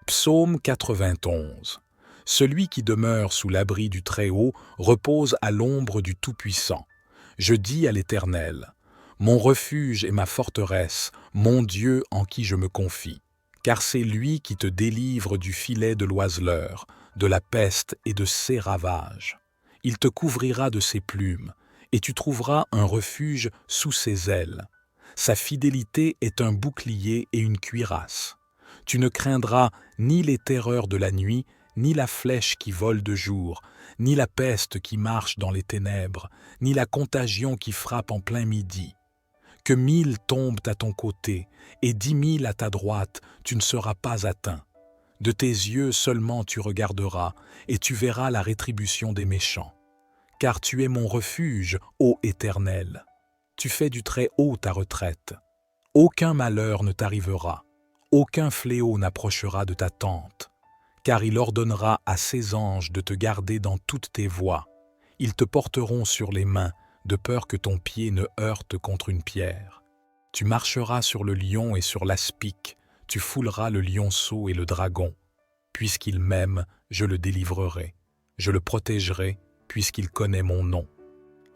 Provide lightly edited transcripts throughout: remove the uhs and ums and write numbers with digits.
Psaume 91. Celui qui demeure sous l'abri du Très-Haut repose à l'ombre du Tout-Puissant. Je dis à l'Éternel, mon refuge et ma forteresse, mon Dieu en qui je me confie. Car c'est lui qui te délivre du filet de l'oiseleur, de la peste et de ses ravages. Il te couvrira de ses plumes, et tu trouveras un refuge sous ses ailes. Sa fidélité est un bouclier et une cuirasse. Tu ne craindras ni les terreurs de la nuit, ni la flèche qui vole de jour, ni la peste qui marche dans les ténèbres, ni la contagion qui frappe en plein midi. Que 1000 tombent à ton côté et 10 000 à ta droite, tu ne seras pas atteint. De tes yeux seulement tu regarderas, et tu verras la rétribution des méchants. Car tu es mon refuge, ô Éternel. Tu fais du Très-Haut ta retraite. Aucun malheur ne t'arrivera, aucun fléau n'approchera de ta tente. Car il ordonnera à ses anges de te garder dans toutes tes voies. Ils te porteront sur les mains, de peur que ton pied ne heurte contre une pierre. Tu marcheras sur le lion et sur l'aspic, tu fouleras le lionceau et le dragon. Puisqu'il m'aime, je le délivrerai. Je le protégerai, puisqu'il connaît mon nom.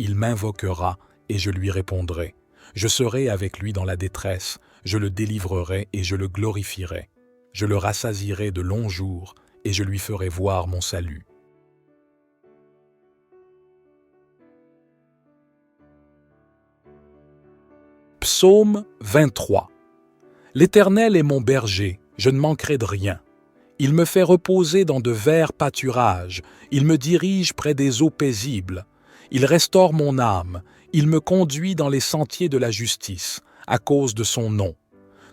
Il m'invoquera, et je lui répondrai. Je serai avec lui dans la détresse, je le délivrerai et je le glorifierai. Je le rassasierai de longs jours, et je lui ferai voir mon salut. Psaume 23. L'Éternel est mon berger, je ne manquerai de rien. Il me fait reposer dans de verts pâturages, il me dirige près des eaux paisibles. Il restaure mon âme, il me conduit dans les sentiers de la justice, à cause de son nom.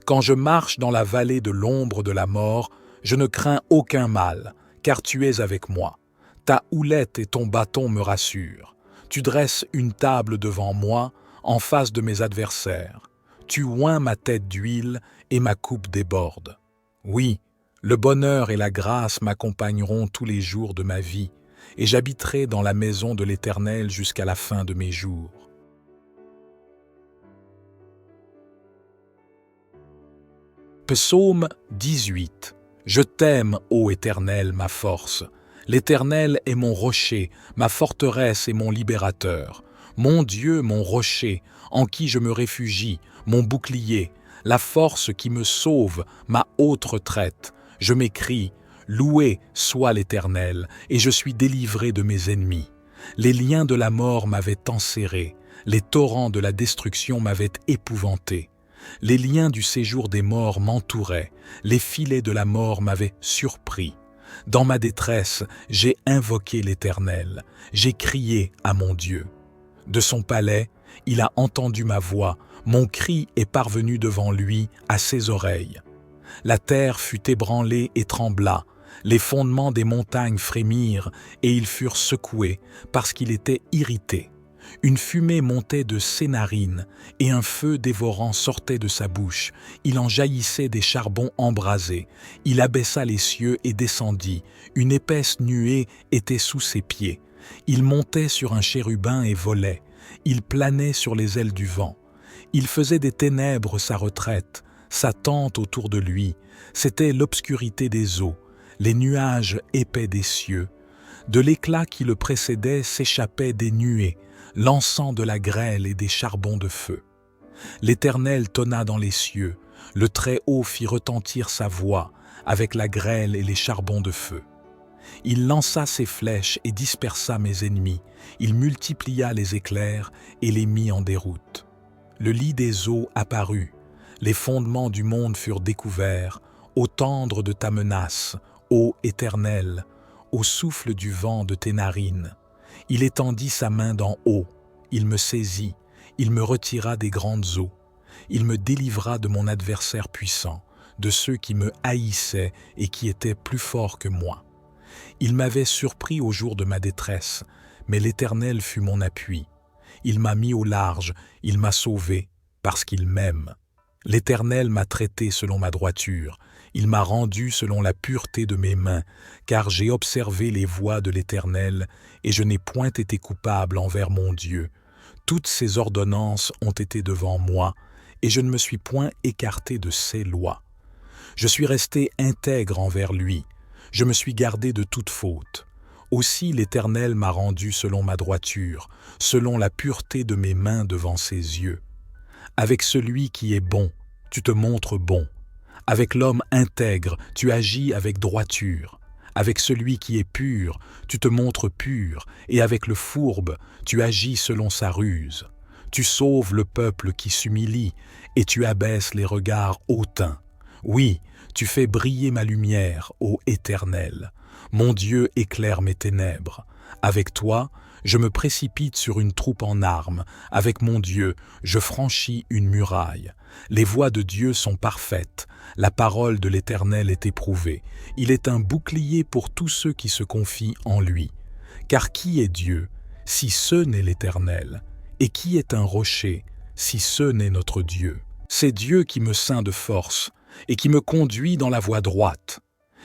Quand je marche dans la vallée de l'ombre de la mort, je ne crains aucun mal, car tu es avec moi. Ta houlette et ton bâton me rassurent. Tu dresses une table devant moi, en face de mes adversaires. Tu oins ma tête d'huile et ma coupe déborde. Oui, le bonheur et la grâce m'accompagneront tous les jours de ma vie, et j'habiterai dans la maison de l'Éternel jusqu'à la fin de mes jours. Psaume 18. Je t'aime, ô Éternel, ma force. L'Éternel est mon rocher, ma forteresse et mon libérateur. Mon Dieu, mon rocher, en qui je me réfugie, mon bouclier, la force qui me sauve, ma haute retraite. Je m'écrie, loué soit l'Éternel, et je suis délivré de mes ennemis. Les liens de la mort m'avaient enserré, les torrents de la destruction m'avaient épouvanté. Les liens du séjour des morts m'entouraient, les filets de la mort m'avaient surpris. Dans ma détresse, j'ai invoqué l'Éternel, j'ai crié à mon Dieu. De son palais, il a entendu ma voix, mon cri est parvenu devant lui à ses oreilles. La terre fut ébranlée et trembla, les fondements des montagnes frémirent et ils furent secoués parce qu'il était irrité. Une fumée montait de ses narines et un feu dévorant sortait de sa bouche. Il en jaillissait des charbons embrasés. Il abaissa les cieux et descendit. Une épaisse nuée était sous ses pieds. Il montait sur un chérubin et volait. Il planait sur les ailes du vent. Il faisait des ténèbres sa retraite, sa tente autour de lui. C'était l'obscurité des eaux, les nuages épais des cieux. De l'éclat qui le précédait s'échappaient des nuées, l'encens de la grêle et des charbons de feu. L'Éternel tonna dans les cieux, le Très-Haut fit retentir sa voix avec la grêle et les charbons de feu. Il lança ses flèches et dispersa mes ennemis, il multiplia les éclairs et les mit en déroute. Le lit des eaux apparut, les fondements du monde furent découverts, au tendre de ta menace, ô Éternel, au souffle du vent de tes narines. Il étendit sa main d'en haut, il me saisit, il me retira des grandes eaux. Il me délivra de mon adversaire puissant, de ceux qui me haïssaient et qui étaient plus forts que moi. Il m'avait surpris au jour de ma détresse, mais l'Éternel fut mon appui. Il m'a mis au large, il m'a sauvé, parce qu'il m'aime. L'Éternel m'a traité selon ma droiture, il m'a rendu selon la pureté de mes mains, car j'ai observé les voies de l'Éternel, et je n'ai point été coupable envers mon Dieu. Toutes ses ordonnances ont été devant moi, et je ne me suis point écarté de ses lois. Je suis resté intègre envers lui. Je me suis gardé de toute faute. Aussi l'Éternel m'a rendu selon ma droiture, selon la pureté de mes mains devant ses yeux. Avec celui qui est bon, tu te montres bon. Avec l'homme intègre, tu agis avec droiture. Avec celui qui est pur, tu te montres pur, et avec le fourbe, tu agis selon sa ruse. Tu sauves le peuple qui s'humilie, et tu abaisses les regards hautains. Oui, tu fais briller ma lumière, ô Éternel. Mon Dieu éclaire mes ténèbres. Avec toi, je me précipite sur une troupe en armes. Avec mon Dieu, je franchis une muraille. Les voies de Dieu sont parfaites. La parole de l'Éternel est éprouvée. Il est un bouclier pour tous ceux qui se confient en lui. Car qui est Dieu, si ce n'est l'Éternel? Et qui est un rocher, si ce n'est notre Dieu? C'est Dieu qui me ceint de force et qui me conduit dans la voie droite.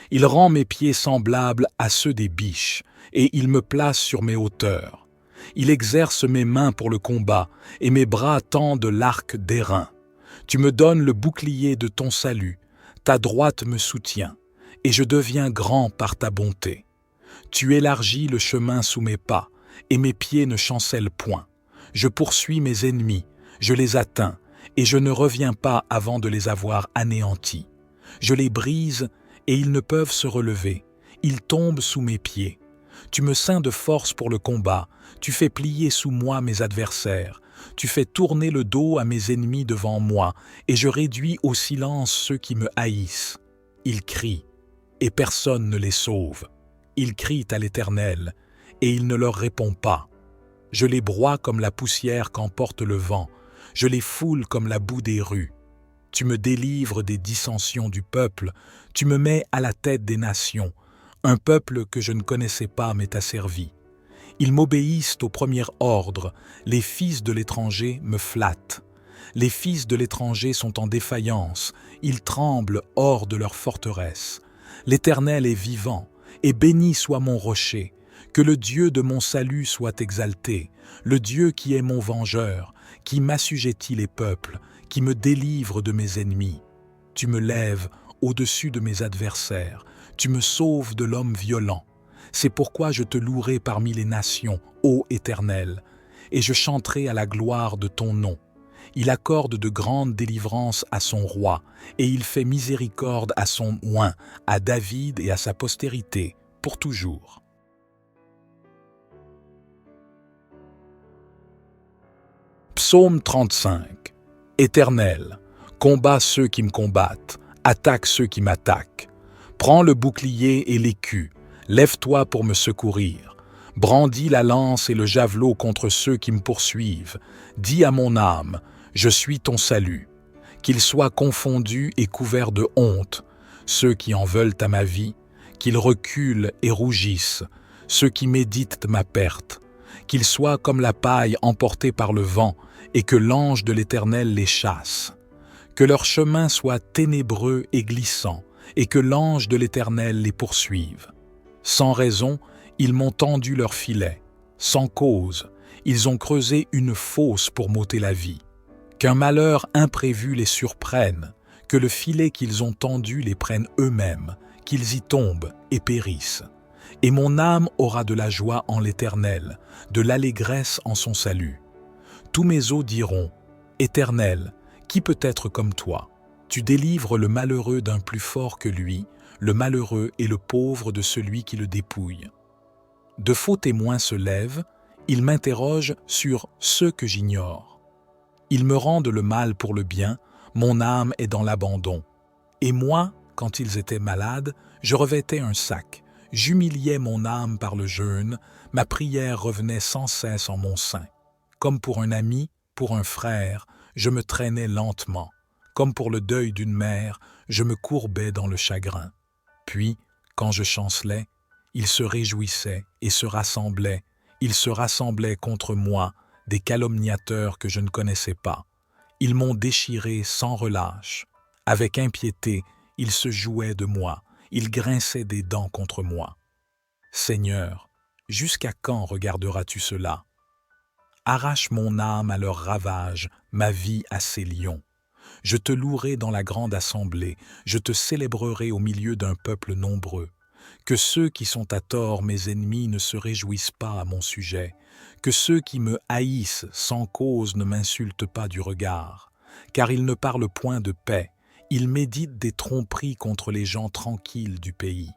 Il rend mes pieds semblables à ceux des biches, et il me place sur mes hauteurs. Il exerce mes mains pour le combat, et mes bras tendent l'arc d'airain. Tu me donnes le bouclier de ton salut, ta droite me soutient, et je deviens grand par ta bonté. Tu élargis le chemin sous mes pas, et mes pieds ne chancellent point. Je poursuis mes ennemis, je les atteins, et je ne reviens pas avant de les avoir anéantis. Je les brise, et ils ne peuvent se relever. Ils tombent sous mes pieds. Tu me ceins de force pour le combat. Tu fais plier sous moi mes adversaires. Tu fais tourner le dos à mes ennemis devant moi, et je réduis au silence ceux qui me haïssent. Ils crient, et personne ne les sauve. Ils crient à l'Éternel, et il ne leur répond pas. Je les broie comme la poussière qu'emporte le vent. Je les foule comme la boue des rues. Tu me délivres des dissensions du peuple, tu me mets à la tête des nations. Un peuple que je ne connaissais pas m'est asservi. Ils m'obéissent au premier ordre, les fils de l'étranger me flattent. Les fils de l'étranger sont en défaillance, ils tremblent hors de leur forteresse. L'Éternel est vivant, et béni soit mon rocher. Que le Dieu de mon salut soit exalté, le Dieu qui est mon vengeur, qui m'assujettit les peuples, qui me délivre de mes ennemis. Tu me lèves au-dessus de mes adversaires, tu me sauves de l'homme violent. C'est pourquoi je te louerai parmi les nations, ô Éternel, et je chanterai à la gloire de ton nom. Il accorde de grandes délivrances à son roi, et il fait miséricorde à son oint, à David et à sa postérité, pour toujours. Psaume 35. Éternel, combat ceux qui me combattent, attaque ceux qui m'attaquent. Prends le bouclier et l'écu, lève-toi pour me secourir. Brandis la lance et le javelot contre ceux qui me poursuivent. Dis à mon âme, je suis ton salut. Qu'ils soient confondus et couverts de honte, ceux qui en veulent à ma vie, qu'ils reculent et rougissent, ceux qui méditent ma perte. Qu'ils soient comme la paille emportée par le vent, et que l'ange de l'Éternel les chasse. Que leur chemin soit ténébreux et glissant, et que l'ange de l'Éternel les poursuive. Sans raison, ils m'ont tendu leur filet. Sans cause, ils ont creusé une fosse pour m'ôter la vie. Qu'un malheur imprévu les surprenne, que le filet qu'ils ont tendu les prenne eux-mêmes, qu'ils y tombent et périssent. Et mon âme aura de la joie en l'Éternel, de l'allégresse en son salut. Tous mes os diront, Éternel, qui peut être comme toi? Tu délivres le malheureux d'un plus fort que lui, le malheureux et le pauvre de celui qui le dépouille. De faux témoins se lèvent, ils m'interrogent sur ceux que j'ignore. Ils me rendent le mal pour le bien, mon âme est dans l'abandon. Et moi, quand ils étaient malades, je revêtais un sac, j'humiliais mon âme par le jeûne, ma prière revenait sans cesse en mon sein. Comme pour un ami, pour un frère, je me traînais lentement. Comme pour le deuil d'une mère, je me courbais dans le chagrin. Puis, quand je chancelais, ils se réjouissaient et se rassemblaient. Ils se rassemblaient contre moi, des calomniateurs que je ne connaissais pas. Ils m'ont déchiré sans relâche. Avec impiété, ils se jouaient de moi. Ils grinçaient des dents contre moi. Seigneur, jusqu'à quand regarderas-tu cela? Arrache mon âme à leurs ravages, ma vie à ces lions. Je te louerai dans la grande assemblée, je te célébrerai au milieu d'un peuple nombreux. Que ceux qui sont à tort mes ennemis ne se réjouissent pas à mon sujet, que ceux qui me haïssent sans cause ne m'insultent pas du regard, car ils ne parlent point de paix, ils méditent des tromperies contre les gens tranquilles du pays.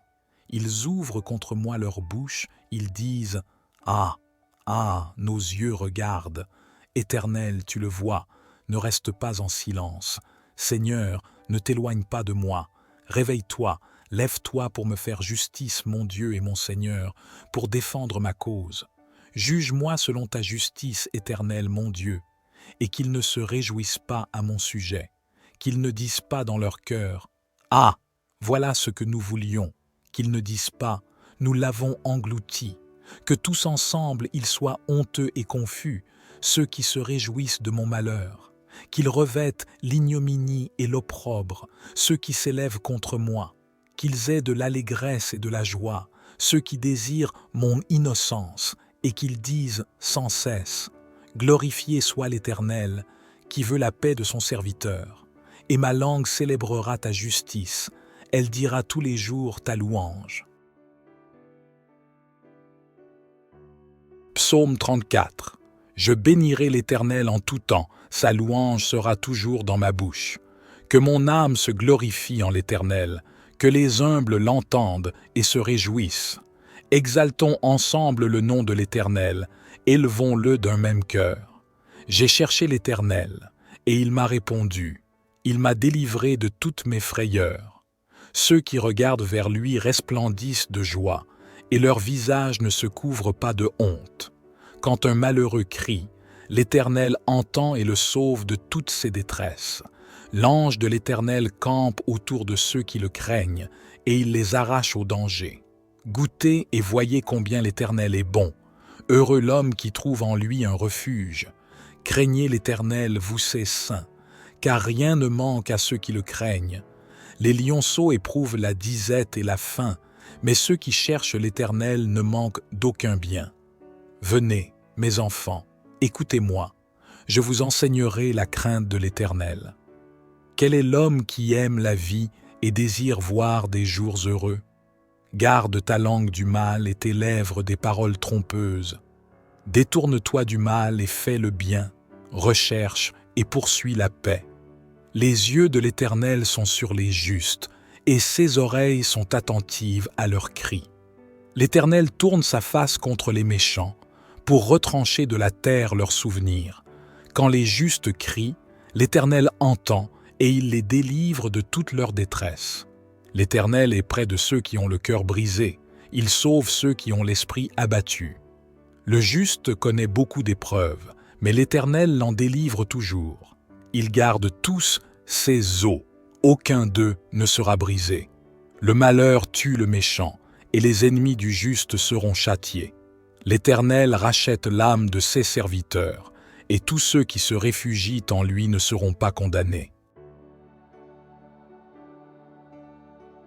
Ils ouvrent contre moi leur bouche, ils disent « Ah, ah, nos yeux regardent, Éternel, tu le vois, ne reste pas en silence. Seigneur, ne t'éloigne pas de moi. Réveille-toi, lève-toi pour me faire justice, mon Dieu et mon Seigneur, pour défendre ma cause. Juge-moi selon ta justice, Éternel, mon Dieu, et qu'ils ne se réjouissent pas à mon sujet, qu'ils ne disent pas dans leur cœur « Ah, voilà ce que nous voulions », qu'ils ne disent pas « Nous l'avons englouti », que tous ensemble ils soient honteux et confus, ceux qui se réjouissent de mon malheur, qu'ils revêtent l'ignominie et l'opprobre, ceux qui s'élèvent contre moi, qu'ils aient de l'allégresse et de la joie, ceux qui désirent mon innocence, et qu'ils disent sans cesse « Glorifié soit l'Éternel, qui veut la paix de son serviteur, et ma langue célébrera ta justice, elle dira tous les jours ta louange. » Psaume 34. Je bénirai l'Éternel en tout temps, sa louange sera toujours dans ma bouche. Que mon âme se glorifie en l'Éternel, que les humbles l'entendent et se réjouissent. Exaltons ensemble le nom de l'Éternel, élevons-le d'un même cœur. J'ai cherché l'Éternel, et il m'a répondu. Il m'a délivré de toutes mes frayeurs. Ceux qui regardent vers lui resplendissent de joie, et leur visage ne se couvre pas de honte. Quand un malheureux crie, l'Éternel entend et le sauve de toutes ses détresses. L'ange de l'Éternel campe autour de ceux qui le craignent, et il les arrache au danger. Goûtez et voyez combien l'Éternel est bon. Heureux l'homme qui trouve en lui un refuge. Craignez l'Éternel, vous ses saints, car rien ne manque à ceux qui le craignent. Les lionceaux éprouvent la disette et la faim, mais ceux qui cherchent l'Éternel ne manquent d'aucun bien. Venez, mes enfants, écoutez-moi, je vous enseignerai la crainte de l'Éternel. Quel est l'homme qui aime la vie et désire voir des jours heureux? Garde ta langue du mal et tes lèvres des paroles trompeuses. Détourne-toi du mal et fais le bien, recherche et poursuis la paix. Les yeux de l'Éternel sont sur les justes, et ses oreilles sont attentives à leurs cris. L'Éternel tourne sa face contre les méchants, pour retrancher de la terre leurs souvenirs. Quand les justes crient, l'Éternel entend, et il les délivre de toute leur détresse. L'Éternel est près de ceux qui ont le cœur brisé, il sauve ceux qui ont l'esprit abattu. Le juste connaît beaucoup d'épreuves, mais l'Éternel l'en délivre toujours. Il garde tous ses os. Aucun d'eux ne sera brisé. Le malheur tue le méchant, et les ennemis du juste seront châtiés. L'Éternel rachète l'âme de ses serviteurs, et tous ceux qui se réfugient en lui ne seront pas condamnés.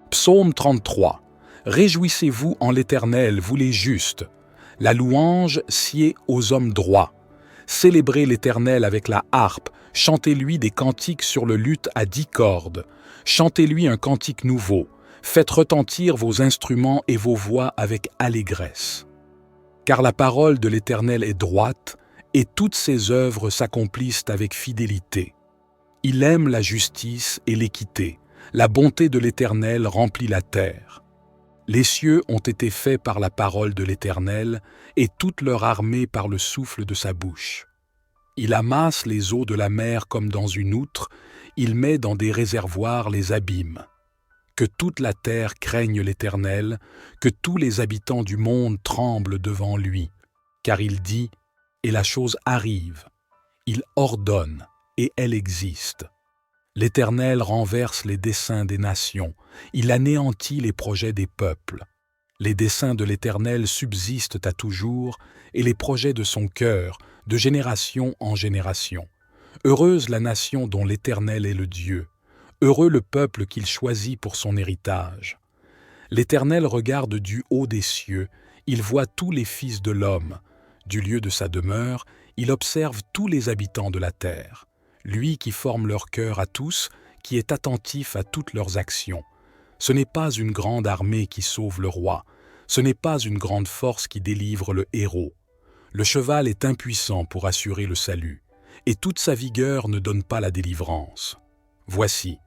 Psaume 33. Réjouissez-vous en l'Éternel, vous les justes. La louange sied aux hommes droits. Célébrez l'Éternel avec la harpe, chantez-lui des cantiques sur le luth à 10 cordes. Chantez-lui un cantique nouveau. Faites retentir vos instruments et vos voix avec allégresse. Car la parole de l'Éternel est droite, et toutes ses œuvres s'accomplissent avec fidélité. Il aime la justice et l'équité. La bonté de l'Éternel remplit la terre. Les cieux ont été faits par la parole de l'Éternel, et toute leur armée par le souffle de sa bouche. Il amasse les eaux de la mer comme dans une outre, il met dans des réservoirs les abîmes. Que toute la terre craigne l'Éternel, que tous les habitants du monde tremblent devant lui. Car il dit, et la chose arrive. Il ordonne, et elle existe. L'Éternel renverse les desseins des nations, il anéantit les projets des peuples. Les desseins de l'Éternel subsistent à toujours, et les projets de son cœur, de génération en génération. Heureuse la nation dont l'Éternel est le Dieu, heureux le peuple qu'il choisit pour son héritage. L'Éternel regarde du haut des cieux, il voit tous les fils de l'homme. Du lieu de sa demeure, il observe tous les habitants de la terre. lui qui forme leur cœur à tous, qui est attentif à toutes leurs actions. Ce n'est pas une grande armée qui sauve le roi, ce n'est pas une grande force qui délivre le héros. Le cheval est impuissant pour assurer le salut, et toute sa vigueur ne donne pas la délivrance. Voici,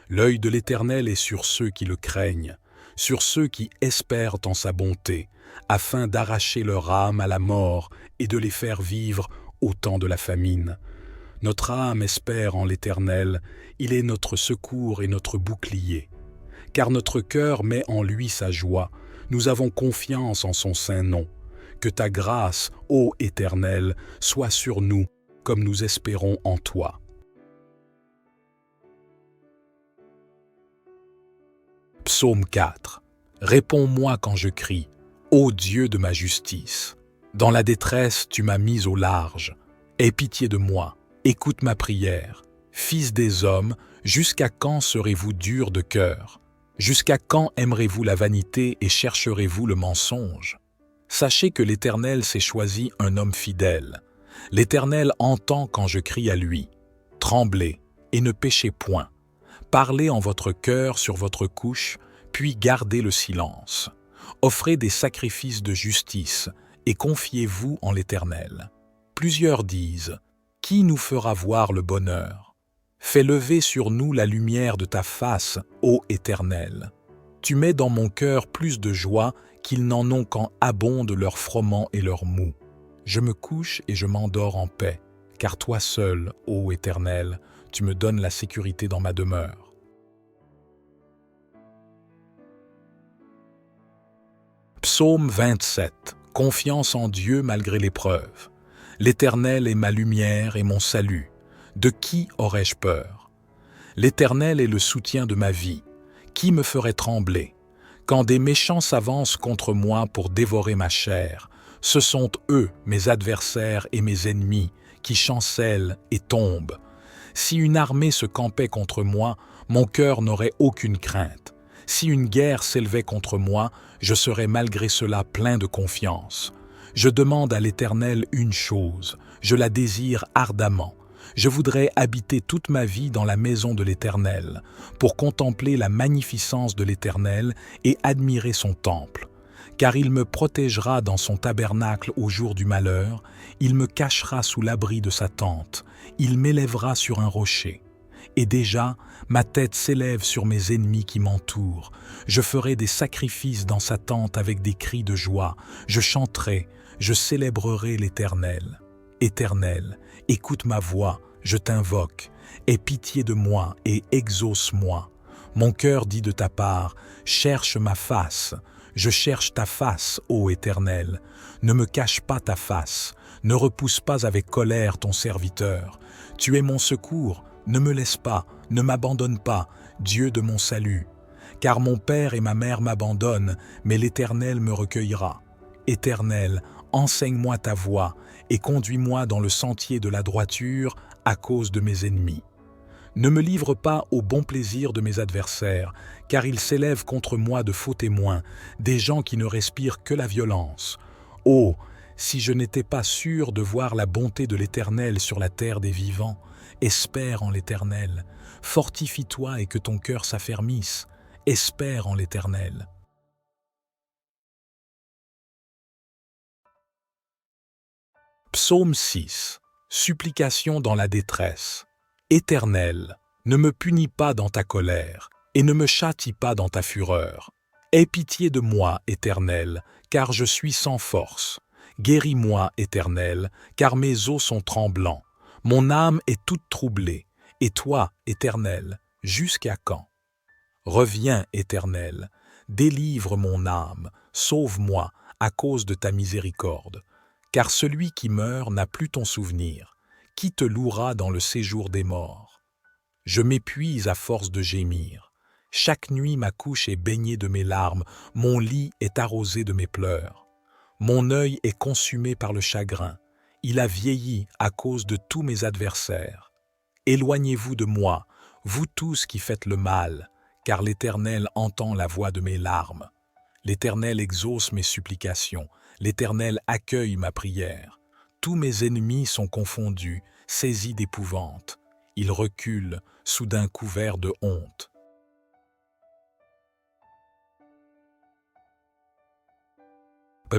l'œil de l'Éternel est sur ceux qui le craignent, sur ceux qui espèrent en sa bonté, afin d'arracher leur âme à la mort et de les faire vivre au temps de la famine. Notre âme espère en l'Éternel, il est notre secours et notre bouclier. Car notre cœur met en lui sa joie, nous avons confiance en son saint nom. Que ta grâce, ô Éternel, soit sur nous, comme nous espérons en toi. Psaume 4. Réponds-moi quand je crie, ô Dieu de ma justice. Dans la détresse, tu m'as mis au large. Aie pitié de moi, écoute ma prière. Fils des hommes, jusqu'à quand serez-vous durs de cœur? Jusqu'à quand aimerez-vous la vanité et chercherez-vous le mensonge? Sachez que l'Éternel s'est choisi un homme fidèle. L'Éternel entend quand je crie à lui. Tremblez et ne péchez point. Parlez en votre cœur sur votre couche, puis gardez le silence. Offrez des sacrifices de justice et confiez-vous en l'Éternel. Plusieurs disent, « Qui nous fera voir le bonheur ?» Fais lever sur nous la lumière de ta face, ô Éternel. Tu mets dans mon cœur plus de joie qu'ils n'en ont quand abondent leurs froment et leurs mou. Je me couche et je m'endors en paix, car toi seul, ô Éternel, tu me donnes la sécurité dans ma demeure. Psaume 27. Confiance en Dieu malgré l'épreuve. L'Éternel est ma lumière et mon salut. De qui aurais-je peur? L'Éternel est le soutien de ma vie. Qui me ferait trembler? Quand des méchants s'avancent contre moi pour dévorer ma chair, ce sont eux, mes adversaires et mes ennemis, qui chancellent et tombent. Si une armée se campait contre moi, mon cœur n'aurait aucune crainte. Si une guerre s'élevait contre moi, je serais malgré cela plein de confiance. Je demande à l'Éternel une chose, je la désire ardemment. Je voudrais habiter toute ma vie dans la maison de l'Éternel, pour contempler la magnificence de l'Éternel et admirer son temple. Car il me protégera dans son tabernacle au jour du malheur, il me cachera sous l'abri de sa tente, il m'élèvera sur un rocher. Et déjà, ma tête s'élève sur mes ennemis qui m'entourent. Je ferai des sacrifices dans sa tente avec des cris de joie. Je chanterai, je célébrerai l'Éternel. Éternel, écoute ma voix, je t'invoque. Aie pitié de moi et exauce-moi. Mon cœur dit de ta part, cherche ma face. Je cherche ta face, ô Éternel. Ne me cache pas ta face. Ne repousse pas avec colère ton serviteur. Tu es mon secours. Ne me laisse pas, ne m'abandonne pas, Dieu de mon salut. Car mon père et ma mère m'abandonnent, mais l'Éternel me recueillera. Éternel, enseigne-moi ta voie et conduis-moi dans le sentier de la droiture à cause de mes ennemis. Ne me livre pas au bon plaisir de mes adversaires, car ils s'élèvent contre moi de faux témoins, des gens qui ne respirent que la violence. Oh, si je n'étais pas sûr de voir la bonté de l'Éternel sur la terre des vivants, espère en l'Éternel, fortifie-toi et que ton cœur s'affermisse, espère en l'Éternel. Psaume 6. Supplication dans la détresse. Éternel, ne me punis pas dans ta colère, et ne me châtie pas dans ta fureur. Aie pitié de moi, Éternel, car je suis sans force. Guéris-moi, Éternel, car mes os sont tremblants. Mon âme est toute troublée. Et toi, Éternel, jusqu'à quand? Reviens, Éternel, délivre mon âme, sauve-moi à cause de ta miséricorde. Car celui qui meurt n'a plus ton souvenir. Qui te louera dans le séjour des morts? Je m'épuise à force de gémir. Chaque nuit ma couche est baignée de mes larmes, mon lit est arrosé de mes pleurs. Mon œil est consumé par le chagrin. Il a vieilli à cause de tous mes adversaires. Éloignez-vous de moi, vous tous qui faites le mal, car l'Éternel entend la voix de mes larmes. L'Éternel exauce mes supplications, l'Éternel accueille ma prière. Tous mes ennemis sont confondus, saisis d'épouvante. il recule, soudain couvert de honte.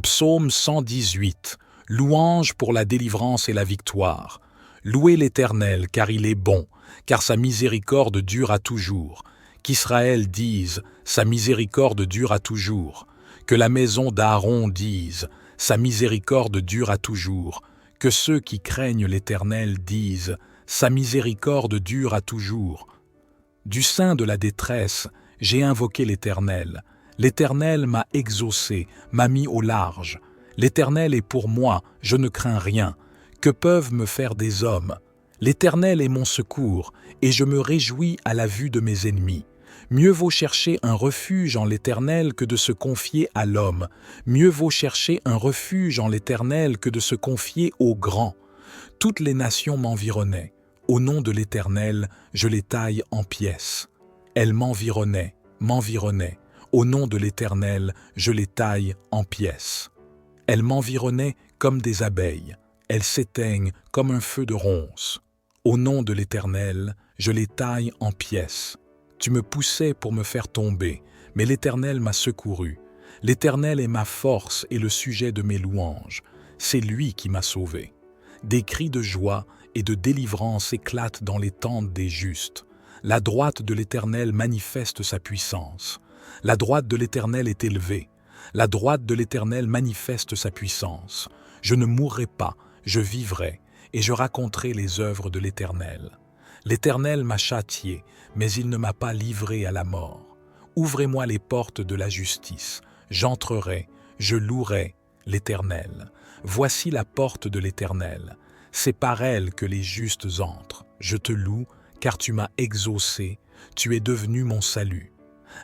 Psaume 118. Louange pour la délivrance et la victoire. Louez l'Éternel, car il est bon, car sa miséricorde dure à toujours. Qu'Israël dise, sa miséricorde dure à toujours. Que la maison d'Aaron dise, sa miséricorde dure à toujours. Que ceux qui craignent l'Éternel disent, sa miséricorde dure à toujours. Du sein de la détresse, j'ai invoqué l'Éternel. L'Éternel m'a exaucé, m'a mis au large. L'Éternel est pour moi, je ne crains rien. Que peuvent me faire des hommes? L'Éternel est mon secours, et je me réjouis à la vue de mes ennemis. Mieux vaut chercher un refuge en l'Éternel que de se confier à l'homme. Mieux vaut chercher un refuge en l'Éternel que de se confier au grand. Toutes les nations m'environnaient. Au nom de l'Éternel, je les taille en pièces. Elles m'environnaient. Au nom de l'Éternel, je les taille en pièces. Elles m'environnaient comme des abeilles. Elles s'éteignent comme un feu de ronces. Au nom de l'Éternel, je les taille en pièces. Tu me poussais pour me faire tomber, mais l'Éternel m'a secouru. L'Éternel est ma force et le sujet de mes louanges. C'est lui qui m'a sauvé. Des cris de joie et de délivrance éclatent dans les tentes des justes. La droite de l'Éternel manifeste sa puissance. La droite de l'Éternel est élevée. La droite de l'Éternel manifeste sa puissance. Je ne mourrai pas, je vivrai, et je raconterai les œuvres de l'Éternel. L'Éternel m'a châtié, mais il ne m'a pas livré à la mort. Ouvrez-moi les portes de la justice. J'entrerai, je louerai l'Éternel. Voici la porte de l'Éternel. C'est par elle que les justes entrent. Je te loue, car tu m'as exaucé, tu es devenu mon salut.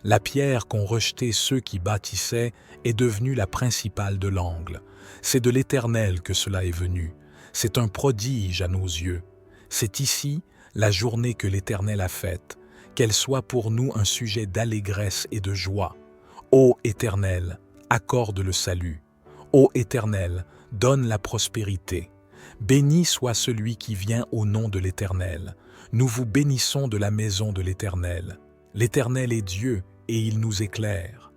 La pierre qu'ont rejetée ceux qui bâtissaient est devenue la principale de l'angle. C'est de l'Éternel que cela est venu. C'est un prodige à nos yeux. C'est ici la journée que l'Éternel a faite, qu'elle soit pour nous un sujet d'allégresse et de joie. Ô Éternel, accorde le salut. Ô Éternel, donne la prospérité. Béni soit celui qui vient au nom de l'Éternel. Nous vous bénissons de la maison de l'Éternel. L'Éternel est Dieu et il nous éclaire.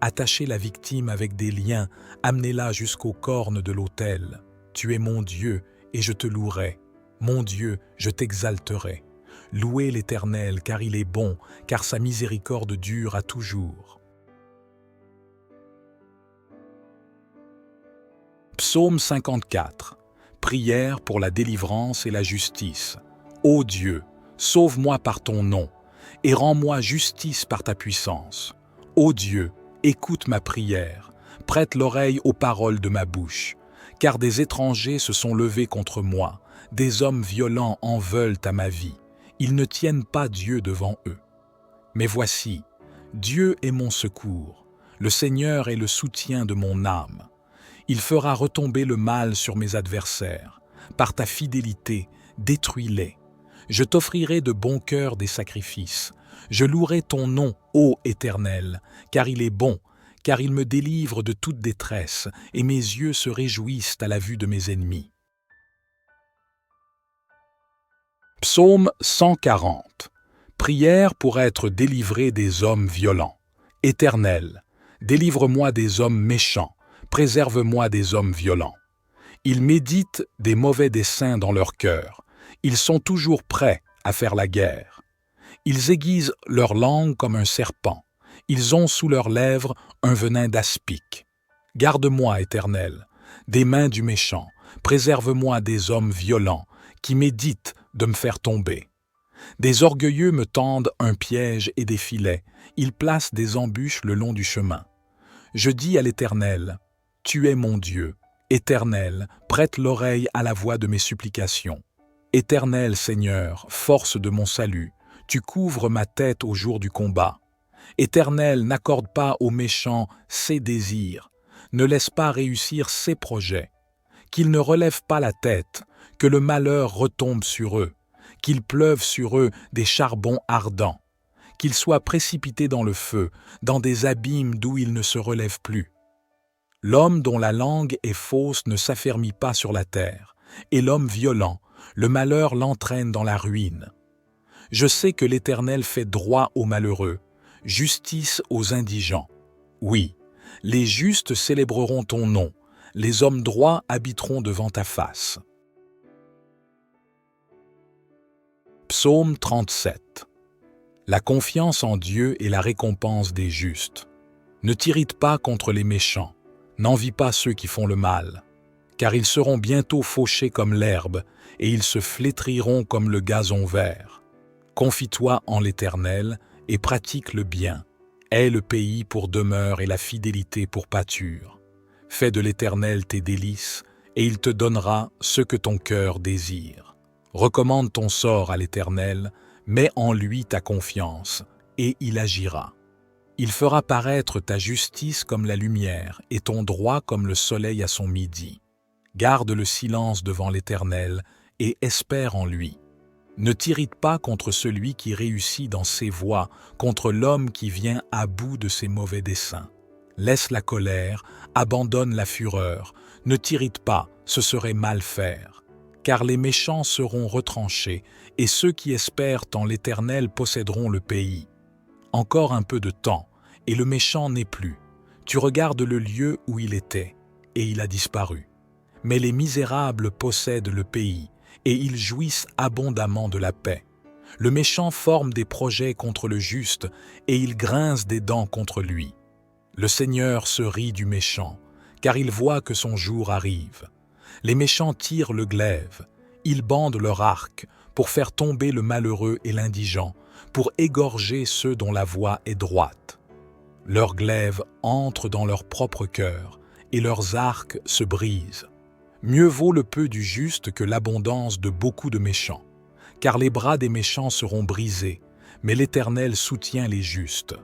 Attachez la victime avec des liens, amenez-la jusqu'aux cornes de l'autel. Tu es mon Dieu et je te louerai. Mon Dieu, je t'exalterai. Louez l'Éternel car il est bon, car sa miséricorde dure à toujours. Psaume 54. Prière pour la délivrance et la justice. Ô Dieu, sauve-moi par ton nom, et rends-moi justice par ta puissance. Ô Dieu, écoute ma prière, prête l'oreille aux paroles de ma bouche, car des étrangers se sont levés contre moi, des hommes violents en veulent à ma vie. Ils ne tiennent pas Dieu devant eux. Mais voici, Dieu est mon secours, le Seigneur est le soutien de mon âme. Il fera retomber le mal sur mes adversaires. Par ta fidélité, détruis-les. Je t'offrirai de bon cœur des sacrifices. Je louerai ton nom, ô Éternel, car il est bon, car il me délivre de toute détresse, et mes yeux se réjouissent à la vue de mes ennemis. Psaume 140. Prière pour être délivré des hommes violents. Éternel, délivre-moi des hommes méchants, préserve-moi des hommes violents. Ils méditent des mauvais desseins dans leur cœur. Ils sont toujours prêts à faire la guerre. Ils aiguisent leur langue comme un serpent. Ils ont sous leurs lèvres un venin d'aspic. Garde-moi, Éternel, des mains du méchant. Préserve-moi des hommes violents qui méditent de me faire tomber. Des orgueilleux me tendent un piège et des filets. Ils placent des embûches le long du chemin. Je dis à l'Éternel, « Tu es mon Dieu. Éternel, prête l'oreille à la voix de mes supplications. Éternel Seigneur, force de mon salut, tu couvres ma tête au jour du combat. Éternel, n'accorde pas aux méchants ses désirs, ne laisse pas réussir ses projets. Qu'ils ne relèvent pas la tête, que le malheur retombe sur eux, qu'il pleuve sur eux des charbons ardents, qu'ils soient précipités dans le feu, dans des abîmes d'où ils ne se relèvent plus. L'homme dont la langue est fausse ne s'affermit pas sur la terre, et l'homme violent, le malheur l'entraîne dans la ruine. Je sais que l'Éternel fait droit aux malheureux, justice aux indigents. Oui, les justes célébreront ton nom, les hommes droits habiteront devant ta face. Psaume 37. La confiance en Dieu est la récompense des justes. Ne t'irrite pas contre les méchants, n'envie pas ceux qui font le mal, car ils seront bientôt fauchés comme l'herbe, et ils se flétriront comme le gazon vert. Confie-toi en l'Éternel et pratique le bien. Aie le pays pour demeure et la fidélité pour pâture. Fais de l'Éternel tes délices, et il te donnera ce que ton cœur désire. Recommande ton sort à l'Éternel, mets en lui ta confiance, et il agira. Il fera paraître ta justice comme la lumière, et ton droit comme le soleil à son midi. Garde le silence devant l'Éternel, et espère en lui. Ne t'irrite pas contre celui qui réussit dans ses voies, contre l'homme qui vient à bout de ses mauvais desseins. Laisse la colère, abandonne la fureur, ne t'irrite pas, ce serait mal faire. Car les méchants seront retranchés, et ceux qui espèrent en l'Éternel posséderont le pays. Encore un peu de temps, et le méchant n'est plus. Tu regardes le lieu où il était, et il a disparu. Mais les misérables possèdent le pays, et ils jouissent abondamment de la paix. Le méchant forme des projets contre le juste, et il grince des dents contre lui. Le Seigneur se rit du méchant, car il voit que son jour arrive. Les méchants tirent le glaive, ils bandent leur arc pour faire tomber le malheureux et l'indigent, pour égorger ceux dont la voie est droite. Leurs glaives entrent dans leur propre cœur, et leurs arcs se brisent. Mieux vaut le peu du juste que l'abondance de beaucoup de méchants, car les bras des méchants seront brisés, mais l'Éternel soutient les justes.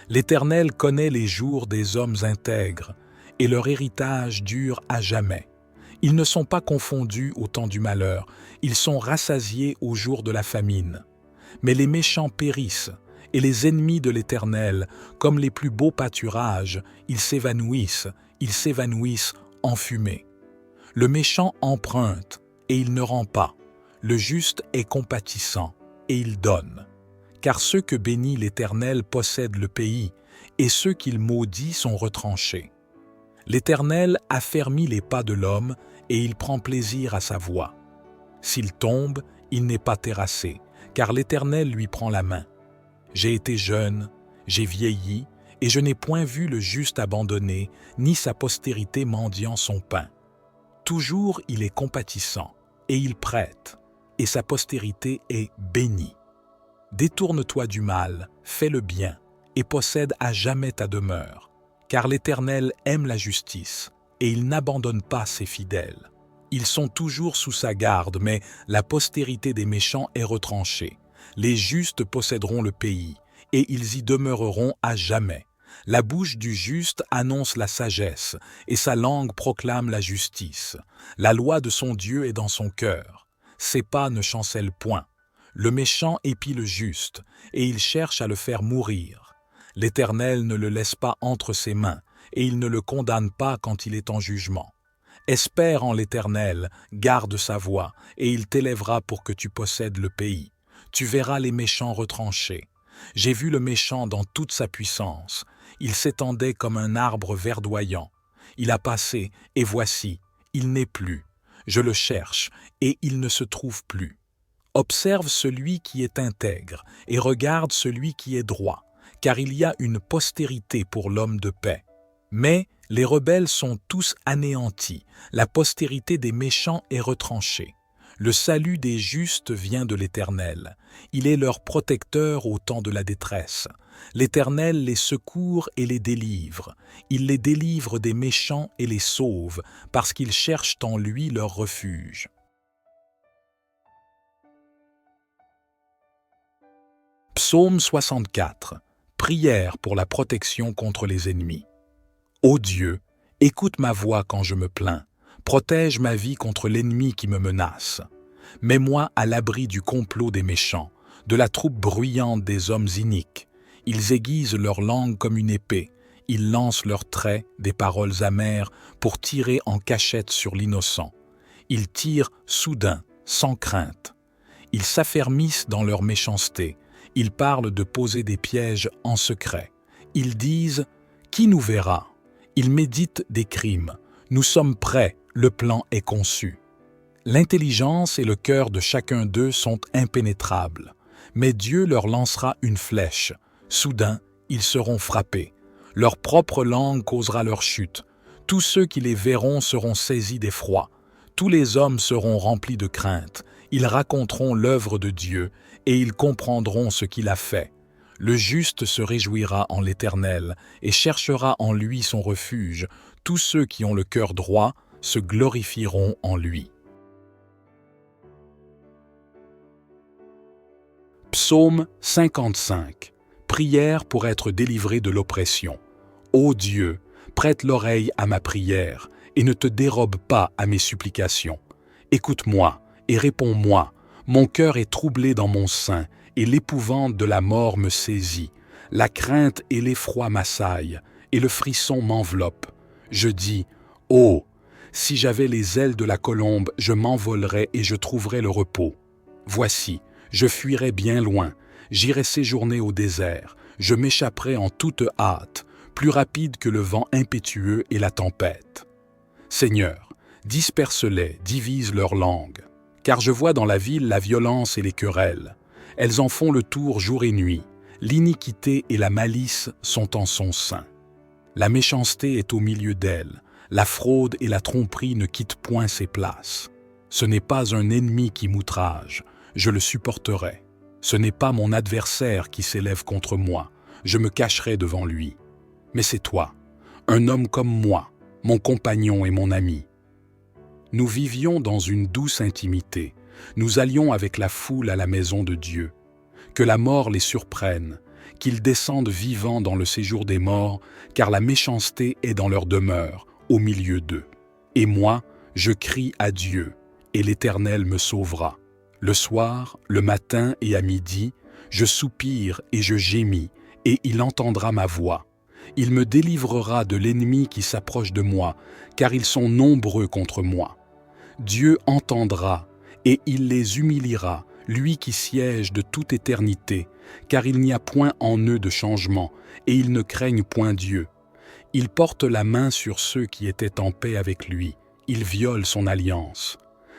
L'Éternel connaît les jours des hommes intègres, et leur héritage dure à jamais. Ils ne sont pas confondus au temps du malheur, ils sont rassasiés au jour de la famine. Mais les méchants périssent, et les ennemis de l'Éternel, comme les plus beaux pâturages, ils s'évanouissent en fumée. Le méchant emprunte, et il ne rend pas. Le juste est compatissant, et il donne. Car ceux que bénit l'Éternel possèdent le pays, et ceux qu'il maudit sont retranchés. L'Éternel affermit les pas de l'homme, et il prend plaisir à sa voie. S'il tombe, il n'est pas terrassé, car l'Éternel lui prend la main. J'ai été jeune, j'ai vieilli, et je n'ai point vu le juste abandonné, ni sa postérité mendiant son pain. Toujours il est compatissant, et il prête, et sa postérité est bénie. Détourne-toi du mal, fais le bien, et possède à jamais ta demeure, car l'Éternel aime la justice, et il n'abandonne pas ses fidèles. Ils sont toujours sous sa garde, mais la postérité des méchants est retranchée. Les justes posséderont le pays, et ils y demeureront à jamais. La bouche du juste annonce la sagesse, et sa langue proclame la justice. La loi de son Dieu est dans son cœur. Ses pas ne chancellent point. Le méchant épie le juste, et il cherche à le faire mourir. L'Éternel ne le laisse pas entre ses mains, et il ne le condamne pas quand il est en jugement. Espère en l'Éternel, garde sa voie, et il t'élèvera pour que tu possèdes le pays. Tu verras les méchants retranchés. J'ai vu le méchant dans toute sa puissance. Il s'étendait comme un arbre verdoyant. Il a passé, et voici, il n'est plus. Je le cherche, et il ne se trouve plus. Observe celui qui est intègre, et regarde celui qui est droit, car il y a une postérité pour l'homme de paix. Mais les rebelles sont tous anéantis, la postérité des méchants est retranchée. Le salut des justes vient de l'Éternel. Il est leur protecteur au temps de la détresse. L'Éternel les secourt et les délivre. Il les délivre des méchants et les sauve, parce qu'ils cherchent en lui leur refuge. Psaume 64. Prière pour la protection contre les ennemis. Ô Dieu, écoute ma voix quand je me plains. Protège ma vie contre l'ennemi qui me menace. Mets-moi à l'abri du complot des méchants, de la troupe bruyante des hommes iniques. Ils aiguisent leur langue comme une épée. Ils lancent leurs traits, des paroles amères, pour tirer en cachette sur l'innocent. Ils tirent soudain, sans crainte. Ils s'affermissent dans leur méchanceté. Ils parlent de poser des pièges en secret. Ils disent « Qui nous verra ?» Ils méditent des crimes. « Nous sommes prêts, le plan est conçu. » L'intelligence et le cœur de chacun d'eux sont impénétrables. Mais Dieu leur lancera une flèche. Soudain, ils seront frappés. Leur propre langue causera leur chute. Tous ceux qui les verront seront saisis d'effroi. Tous les hommes seront remplis de crainte. Ils raconteront l'œuvre de Dieu et ils comprendront ce qu'il a fait. Le juste se réjouira en l'Éternel et cherchera en lui son refuge. Tous ceux qui ont le cœur droit se glorifieront en lui. Psaume 55. Prière pour être délivré de l'oppression. Ô Dieu, prête l'oreille à ma prière et ne te dérobe pas à mes supplications. Écoute-moi et réponds-moi. Mon cœur est troublé dans mon sein et l'épouvante de la mort me saisit. La crainte et l'effroi m'assaillent et le frisson m'enveloppe. Je dis, oh, si j'avais les ailes de la colombe, je m'envolerais et je trouverais le repos. Voici, je fuirais bien loin, j'irais séjourner au désert, je m'échapperais en toute hâte, plus rapide que le vent impétueux et la tempête. Seigneur, disperse-les, divise leur langue, car je vois dans la ville la violence et les querelles. Elles en font le tour jour et nuit, l'iniquité et la malice sont en son sein. La méchanceté est au milieu d'elles, la fraude et la tromperie ne quittent point ses places. Ce n'est pas un ennemi qui m'outrage, je le supporterai. Ce n'est pas mon adversaire qui s'élève contre moi, je me cacherai devant lui. Mais c'est toi, un homme comme moi, mon compagnon et mon ami. Nous vivions dans une douce intimité, nous allions avec la foule à la maison de Dieu. Que la mort les surprenne, qu'ils descendent vivants dans le séjour des morts, car la méchanceté est dans leur demeure, au milieu d'eux. Et moi, je crie à Dieu, et l'Éternel me sauvera. Le soir, le matin et à midi, je soupire et je gémis, et il entendra ma voix. Il me délivrera de l'ennemi qui s'approche de moi, car ils sont nombreux contre moi. Dieu entendra, et il les humiliera, lui qui siège de toute éternité, car il n'y a point en eux de changement, et ils ne craignent point Dieu. Il porte la main sur ceux qui étaient en paix avec lui, il viole son alliance.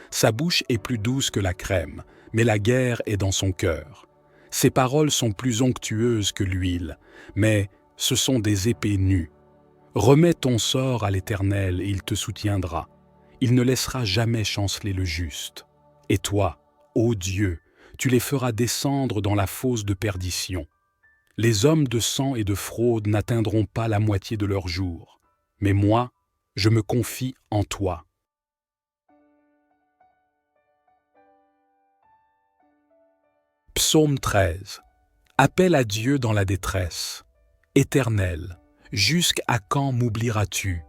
Sa bouche est plus douce que la crème, mais la guerre est dans son cœur. Ses paroles sont plus onctueuses que l'huile, mais ce sont des épées nues. Remets ton sort à l'Éternel et il te soutiendra. Il ne laissera jamais chanceler le juste. Et toi, ô Dieu, tu les feras descendre dans la fosse de perdition. Les hommes de sang et de fraude n'atteindront pas la moitié de leur jour. Mais moi, je me confie en toi. Psaume 13. Appel à Dieu dans la détresse. Éternel, jusqu'à quand m'oublieras-tu?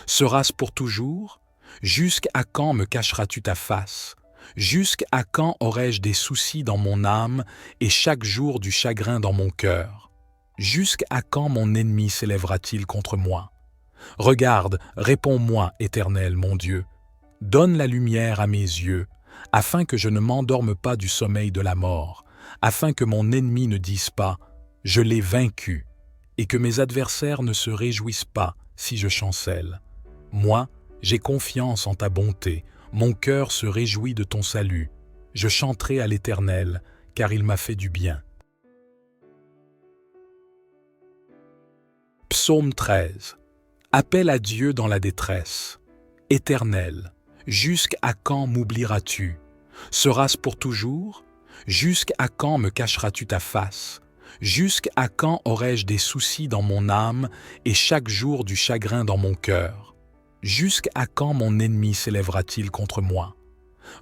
Sera-ce pour toujours? Jusqu'à quand me cacheras-tu ta face? Jusqu'à quand aurai-je des soucis dans mon âme et chaque jour du chagrin dans mon cœur? Jusqu'à quand mon ennemi s'élèvera-t-il contre moi? Regarde, réponds-moi, Éternel, mon Dieu. Donne la lumière à mes yeux, afin que je ne m'endorme pas du sommeil de la mort, afin que mon ennemi ne dise pas « Je l'ai vaincu » et que mes adversaires ne se réjouissent pas si je chancelle. Moi, j'ai confiance en ta bonté, mon cœur se réjouit de ton salut. Je chanterai à l'Éternel, car il m'a fait du bien. Psaume 13. Appel à Dieu dans la détresse. Éternel, jusqu'à quand m'oublieras-tu? Sera-ce pour toujours? Jusqu'à quand me cacheras-tu ta face? Jusqu'à quand aurai-je des soucis dans mon âme et chaque jour du chagrin dans mon cœur? Jusqu'à quand mon ennemi s'élèvera-t-il contre moi?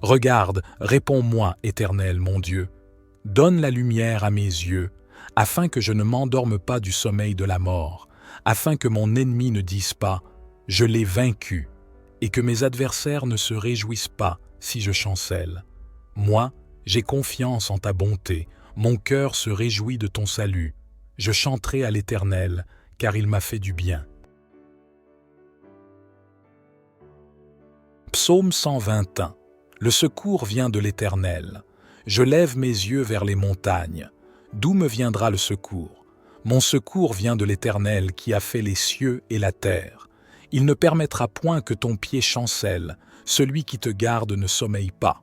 Regarde, réponds-moi, Éternel, mon Dieu. Donne la lumière à mes yeux, afin que je ne m'endorme pas du sommeil de la mort, afin que mon ennemi ne dise pas « Je l'ai vaincu » et que mes adversaires ne se réjouissent pas si je chancelle. Moi, j'ai confiance en ta bonté, mon cœur se réjouit de ton salut. Je chanterai à l'Éternel, car il m'a fait du bien. Psaume 121. Le secours vient de l'Éternel. Je lève mes yeux vers les montagnes. D'où me viendra le secours? Mon secours vient de l'Éternel qui a fait les cieux et la terre. Il ne permettra point que ton pied chancelle, celui qui te garde ne sommeille pas.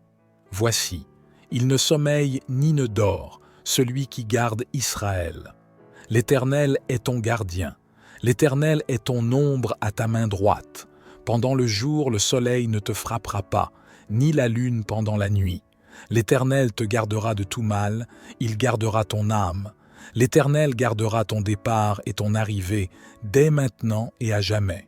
Voici, il ne sommeille ni ne dort, celui qui garde Israël. L'Éternel est ton gardien, l'Éternel est ton ombre à ta main droite. Pendant le jour, le soleil ne te frappera pas, ni la lune pendant la nuit. L'Éternel te gardera de tout mal, il gardera ton âme. L'Éternel gardera ton départ et ton arrivée, dès maintenant et à jamais.